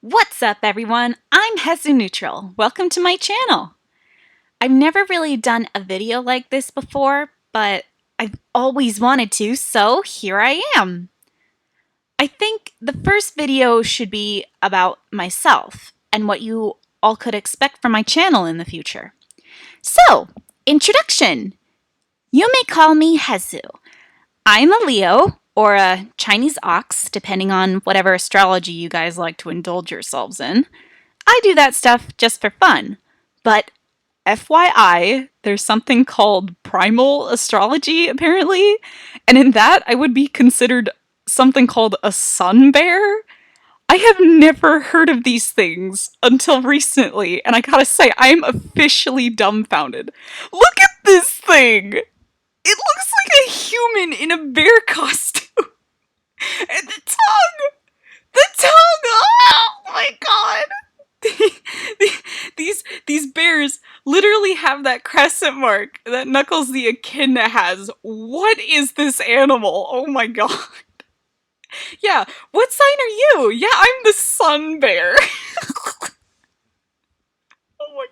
What's up, everyone? I'm Hezu Neutral. Welcome to my channel. I've never really done a video like this before, but I've always wanted to, so here I am. I think the first video should be about myself and what you all could expect from my channel in the future. So, introduction. You may call me Hezu. I'm a Leo, or a Chinese ox, depending on whatever astrology you guys like to indulge yourselves in. I do that stuff just for fun. But FYI, there's something called primal astrology, apparently. And in that, I would be considered something called a sun bear. I have never heard of these things until recently, and I gotta say, I'm officially dumbfounded. Look at this thing! It looks like a human in a bear costume! And the tongue! The tongue! Oh my god! these bears literally have that crescent mark that Knuckles the Echidna has. What is this animal? Oh my god. Yeah, what sign are you? Yeah, I'm the sun bear. Oh my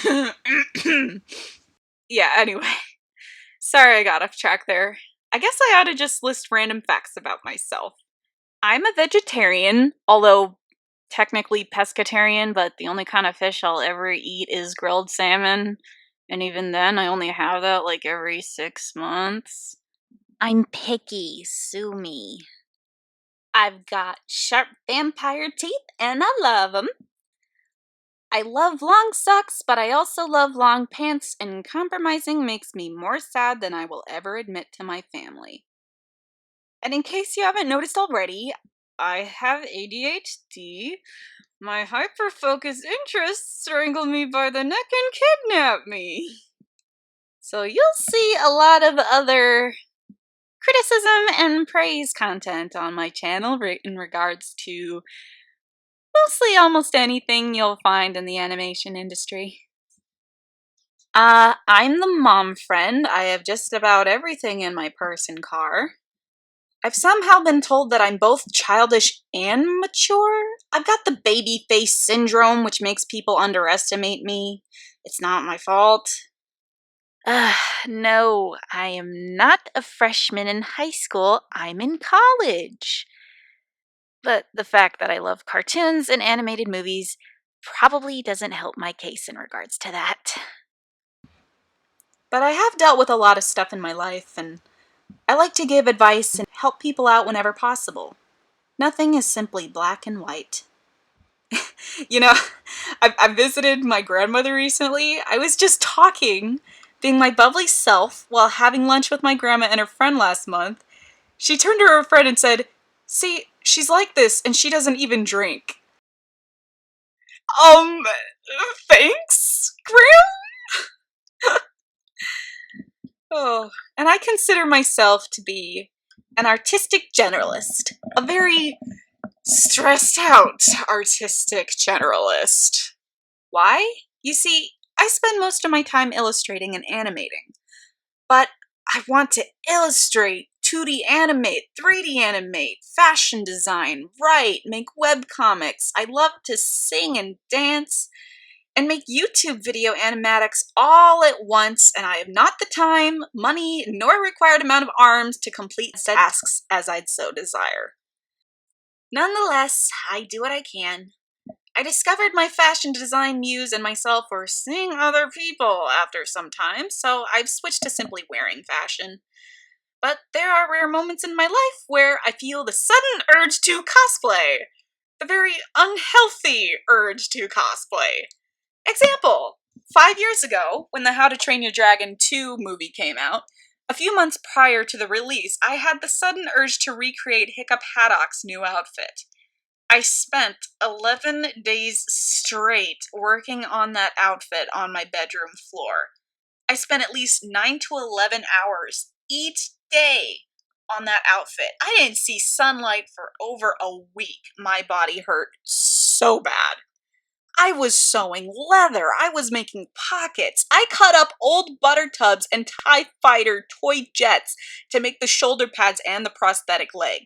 god. Yeah, anyway. Sorry I got off track there. I guess I ought to just list random facts about myself. I'm a vegetarian, although technically pescatarian, but the only kind of fish I'll ever eat is grilled salmon. And even then, I only have that like every 6 months. I'm picky, sue me. I've got sharp vampire teeth and I love them. I love long socks, but I also love long pants, and compromising makes me more sad than I will ever admit to my family. And in case you haven't noticed already, I have ADHD. My hyper-focused interests strangle me by the neck and kidnap me. So you'll see a lot of other criticism and praise content on my channel in regards to mostly almost anything you'll find in the animation industry. I'm the mom friend. I have just about everything in my purse and car. I've somehow been told that I'm both childish and mature. I've got the baby face syndrome, which makes people underestimate me. It's not my fault. No, I am not a freshman in high school. I'm in college. But the fact that I love cartoons and animated movies probably doesn't help my case in regards to that. But I have dealt with a lot of stuff in my life, and I like to give advice and help people out whenever possible. Nothing is simply black and white. You know, I visited my grandmother recently. I was just talking, being my bubbly self, while having lunch with my grandma and her friend last month. She turned to her friend and said, "See, she's like this and she doesn't even drink." Um, thanks, Graham? Oh, and I consider myself to be an artistic generalist. A very stressed out artistic generalist. Why? You see, I spend most of my time illustrating and animating, but I want to illustrate, 2D animate, 3D animate, fashion design, write, make webcomics. I love to sing and dance and make YouTube video animatics all at once, and I have not the time, money, nor required amount of arms to complete said tasks as I'd so desire. Nonetheless, I do what I can. I discovered my fashion design muse and myself were seeing other people after some time, so I've switched to simply wearing fashion. But there are rare moments in my life where I feel the sudden urge to cosplay. The very unhealthy urge to cosplay. Example, 5 years ago, when the How to Train Your Dragon 2 movie came out, a few months prior to the release, I had the sudden urge to recreate Hiccup Haddock's new outfit. I spent 11 days straight working on that outfit on my bedroom floor. I spent at least 9 to 11 hours each day on that outfit. I didn't see sunlight for over a week. My body hurt so bad. I was sewing leather. I was making pockets. I cut up old butter tubs and TIE Fighter toy jets to make the shoulder pads and the prosthetic leg.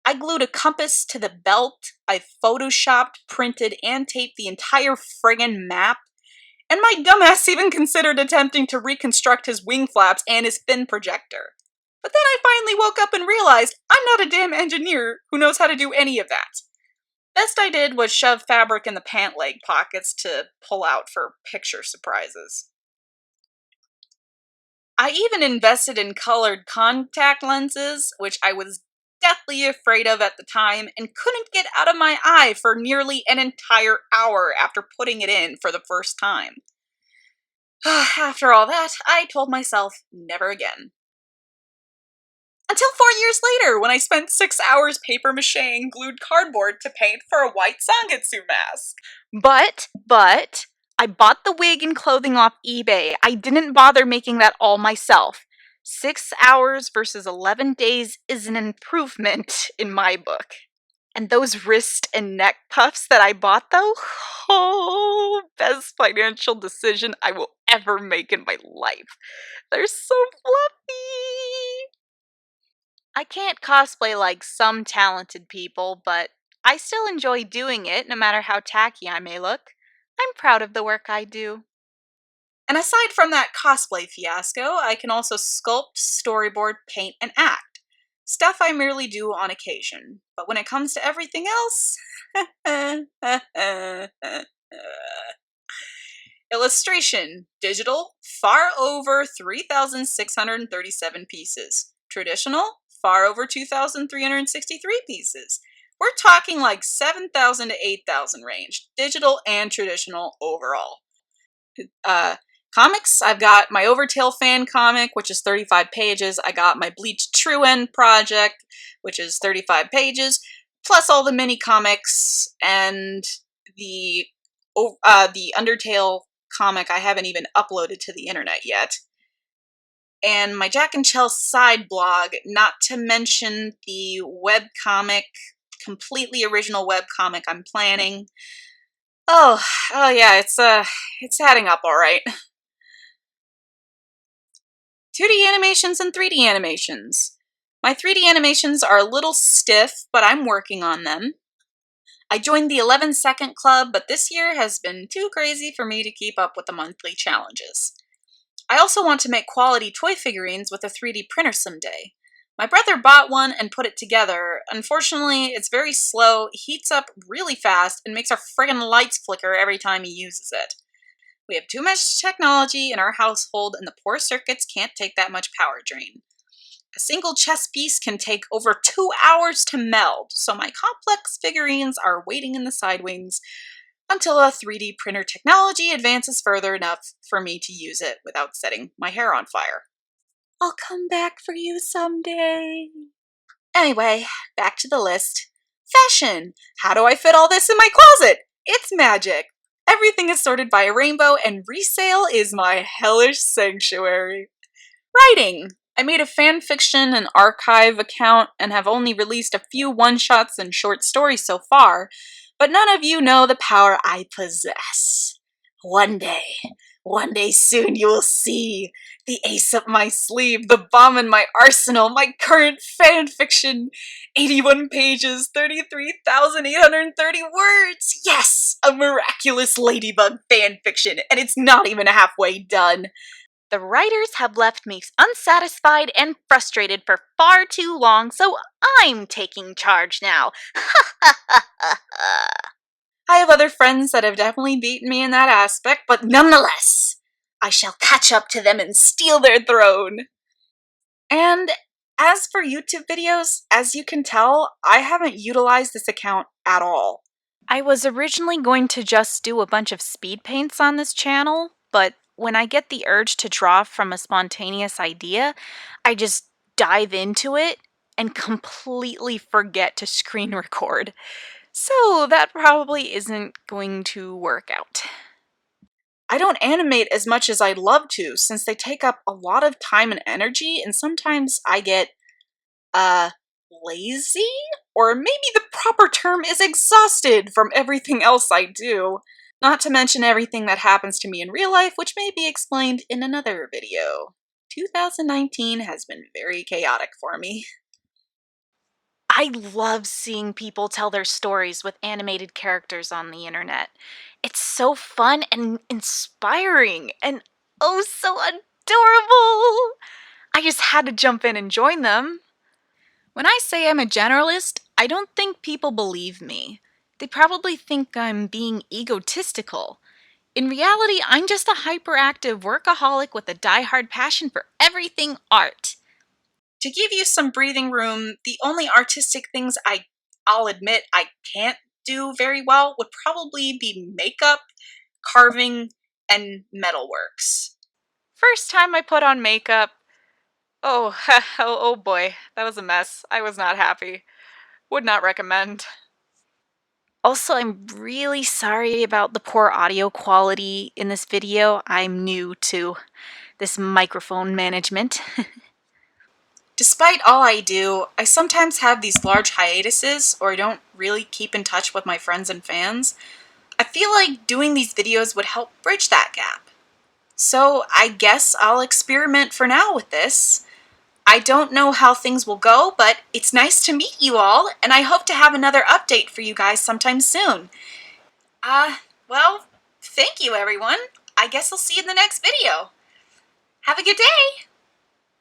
I I glued a compass to the belt, I photoshopped, printed, and taped the entire friggin' map, and my dumbass even considered attempting to reconstruct his wing flaps and his fin projector. But then I finally woke up and realized I'm not a damn engineer who knows how to do any of that. Best I did was shove fabric in the pant leg pockets to pull out for picture surprises. I even invested in colored contact lenses, which I was deathly afraid of at the time and couldn't get out of my eye for nearly an entire hour after putting it in for the first time. After all that, I told myself never again. Until 4 years later, when I spent 6 hours paper macheing glued cardboard to paint for a white Sangetsu mask. But, I bought the wig and clothing off eBay. I didn't bother making that all myself. 6 hours versus 11 days is an improvement in my book. And those wrist and neck puffs that I bought, though, oh, best financial decision I will ever make in my life. They're so fluffy. I can't cosplay like some talented people, but I still enjoy doing it no matter how tacky I may look. I'm proud of the work I do. And aside from that cosplay fiasco, I can also sculpt, storyboard, paint, and act. Stuff I merely do on occasion. But when it comes to everything else, illustration, digital, far over 3,637 pieces. Traditional, far over 2,363 pieces. We're talking like 7,000 to 8,000 range, digital and traditional overall. Comics, I've got my Overtail fan comic, which is 35 pages. I got my Bleach True End project, which is 35 pages, plus all the mini comics and the Undertale comic I haven't even uploaded to the internet yet. And my Jack and Chell side blog, not to mention the webcomic, completely original webcomic I'm planning. Oh yeah, it's adding up all right. 2D animations and 3D animations. My 3D animations are a little stiff, but I'm working on them. I joined the 11-second club, but this year has been too crazy for me to keep up with the monthly challenges. I also want to make quality toy figurines with a 3D printer someday. My brother bought one and put it together. Unfortunately, it's very slow, heats up really fast, and makes our friggin' lights flicker every time he uses it. We have too much technology in our household, and the poor circuits can't take that much power drain. A single chess piece can take over 2 hours to meld, so my complex figurines are waiting in the side wings until a 3D printer technology advances further enough for me to use it without setting my hair on fire. I'll come back for you someday. Anyway, back to the list. Fashion. How do I fit all this in my closet? It's magic. Everything is sorted by a rainbow, and resale is my hellish sanctuary. Writing. I made a fanfiction and archive account and have only released a few one-shots and short stories so far, but none of you know the power I possess. One day soon you will see the ace up my sleeve, the bomb in my arsenal, my current fanfiction. 81 pages, 33,830 words. Yes, a miraculous ladybug fanfiction, and it's not even halfway done. The writers have left me unsatisfied and frustrated for far too long, so I'm taking charge now. I have other friends that have definitely beaten me in that aspect, but nonetheless, I shall catch up to them and steal their throne. And as for YouTube videos, as you can tell, I haven't utilized this account at all. I was originally going to just do a bunch of speed paints on this channel, but when I get the urge to draw from a spontaneous idea, I just dive into it and completely forget to screen record. So that probably isn't going to work out. I don't animate as much as I'd love to, since they take up a lot of time and energy, and sometimes I get, lazy? Or maybe the proper term is exhausted from everything else I do. Not to mention everything that happens to me in real life, which may be explained in another video. 2019 has been very chaotic for me. I I love seeing people tell their stories with animated characters on the internet. It's so fun and inspiring and oh so adorable. I just had to jump in and join them. When I say I'm a generalist, I don't think people believe me. They probably think I'm being egotistical. In reality, I'm just a hyperactive workaholic with a diehard passion for everything art. To give you some breathing room, the only artistic things I'll admit I can't do very well would probably be makeup, carving, and metalworks. First time I put on makeup, oh, oh boy, that was a mess. I was not happy. Would not recommend. Also, I'm really sorry about the poor audio quality in this video. I'm new to this microphone management. Despite all I do, I sometimes have these large hiatuses or I don't really keep in touch with my friends and fans. I feel like doing these videos would help bridge that gap. So I guess I'll experiment for now with this. I don't know how things will go, but it's nice to meet you all, and I hope to have another update for you guys sometime soon. Well, thank you everyone. I guess I'll see you in the next video. Have a good day!